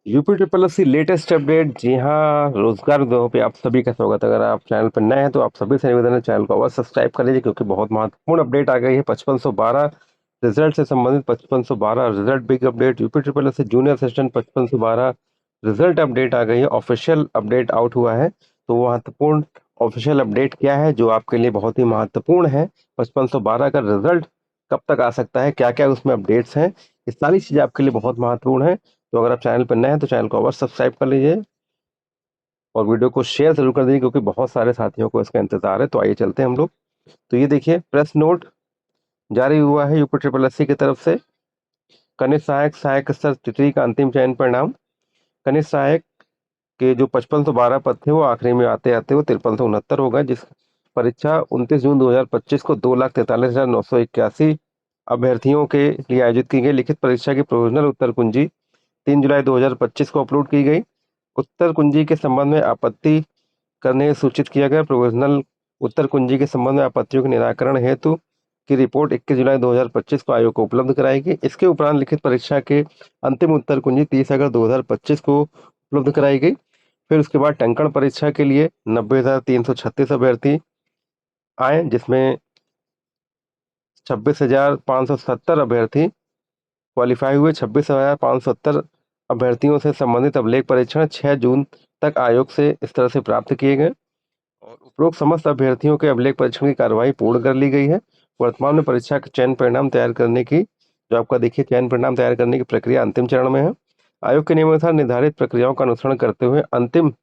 UP triple S C latest update. जी हाँ, रोजगार उद्योगों पे आप सभी का स्वागत है। अगर आप चैनल पर नए हैं तो आप सभी से निवेदन है चैनल को अवश्य सब्सक्राइब कर लीजिए, क्योंकि बहुत महत्वपूर्ण अपडेट आ गई है। 5512 रिजल्ट से संबंधित 5512 result big update. UP triple S C junior assistant 5512 result update आ गई है। ऑफिशियल अपडेट आउट हुआ है। तो वो महत्वपूर्ण ऑफिशियल अपडेट क्या है जो आपके लिए बहुत ही महत्वपूर्ण है? 5512 का रिजल्ट कब तक आ सकता है, क्या क्या उसमें अपडेट्स हैं, ये सारी चीजें आपके लिए बहुत महत्वपूर्ण है। तो अगर आप चैनल पर नए हैं तो चैनल को अवश्य सब्सक्राइब कर लीजिए और वीडियो को शेयर जरूर कर दीजिए, क्योंकि बहुत सारे साथियों को इसका इंतजार है। तो आइए चलते हैं हम लोग। तो ये देखिए, प्रेस नोट जारी हुआ है यूपी ट्रिपल एस सी की तरफ से। कनिष्ठ सहायक सहायक स्तर तिथि का अंतिम चयन परिणाम। कनिष्ठ सहायक के जो 5512 पद थे वो आखिरी में आते आते वो 5369 हो गए, जिस परीक्षा 29 जून 2025 को 2,43,981 अभ्यर्थियों के लिए आयोजित की गई। लिखित परीक्षा की प्रोविजनल उत्तर कुंजी 3 जुलाई 2025 को अपलोड की गई। उत्तर कुंजी के संबंध में आपत्ति करने हेतु सूचित किया गया। प्रोविजनल उत्तर कुंजी के संबंध में आपत्तियों के निराकरण हेतु की रिपोर्ट 21 जुलाई 2025 को आयोग को उपलब्ध कराएगी। इसके उपरांत लिखित परीक्षा के अंतिम उत्तर कुंजी 30 अगस्त 2025 को उपलब्ध कराई गई। फिर उसके बाद टंकण परीक्षा के लिए 90,336 अभ्यर्थी आए, जिसमें 26,570 अभ्यर्थी क्वालिफाई हुए। 26,570 अभ्यर्थियों से संबंधित अभिलेख परीक्षण 6 जून तक आयोग से इस तरह से प्राप्त किए गए और उपरोक्त समस्त अभ्यर्थियों के अभिलेख परीक्षण की कार्यवाही पूर्ण कर ली गई है। वर्तमान में परीक्षा के चयन परिणाम तैयार करने की जो आपका देखिए चयन परिणाम तैयार करने की प्रक्रिया अंतिम चरण में है। आयोग के नियमानुसार निर्धारित प्रक्रियाओं का अनुसरण करते हुए अंतिम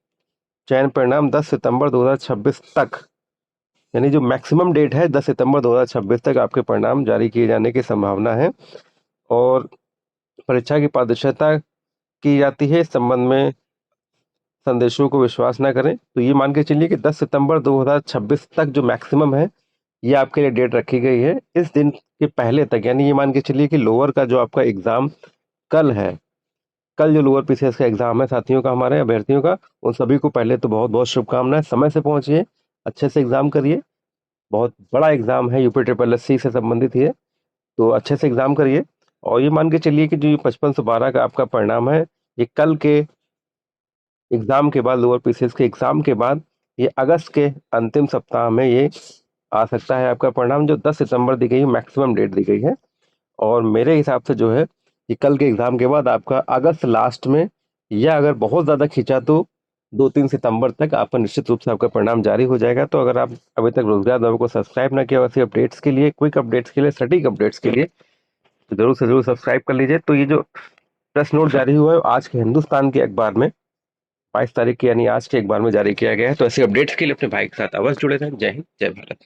चयन परिणाम 10 सितंबर 2026 तक, यानी जो मैक्सिमम डेट है 10 सितंबर 2026 तक आपके परिणाम जारी किए जाने की संभावना है। और परीक्षा की पारदर्शिता की जाती है, इस संबंध में संदेशों को विश्वास ना करें। तो ये मान के चलिए कि 10 सितंबर 2026 तक जो मैक्सिमम है ये आपके लिए डेट रखी गई है। इस दिन के पहले तक, यानी ये मान के चलिए कि लोअर का जो आपका एग्जाम कल है, कल जो लोअर पीसीएस का एग्जाम है साथियों का, हमारे अभ्यर्थियों का, उन सभी को पहले तो बहुत बहुत शुभकामनाएं। समय से पहुंचिए, अच्छे से एग्जाम करिए। बहुत बड़ा एग्जाम है, यूपी ट्रिपल एस सी से संबंधित है, तो अच्छे से एग्जाम करिए। और ये मान के चलिए कि जो ये 5512 का आपका परिणाम है, ये कल के एग्जाम के बाद, लोअर पीसीएस के एग्जाम के बाद, ये अगस्त के अंतिम सप्ताह में ये आ सकता है आपका परिणाम, जो 10 सितंबर दी गई है, मैक्सिमम डेट दी गई है। और मेरे हिसाब से जो है ये कल के एग्जाम के बाद आपका अगस्त लास्ट में, या अगर बहुत ज़्यादा खींचा तो 2-3 सितंबर तक आपका निश्चित रूप से आपका परिणाम जारी हो जाएगा। तो अगर आप अभी तक रोजगार दावे को सब्सक्राइब ना किया, वैसे अपडेट्स के लिए, क्विक अपडेट्स के लिए, सटीक अपडेट्स के लिए, तो जरूर से जरूर सब्सक्राइब कर लीजिए। तो ये जो प्रेस नोट जारी हुआ है आज के हिंदुस्तान के अखबार में 22 तारीख की, यानी आज के अखबार में जारी किया गया है। तो ऐसे अपडेट्स के लिए अपने भाई के साथ अवश्य जुड़े रहें। जय हिंद, जय भारत।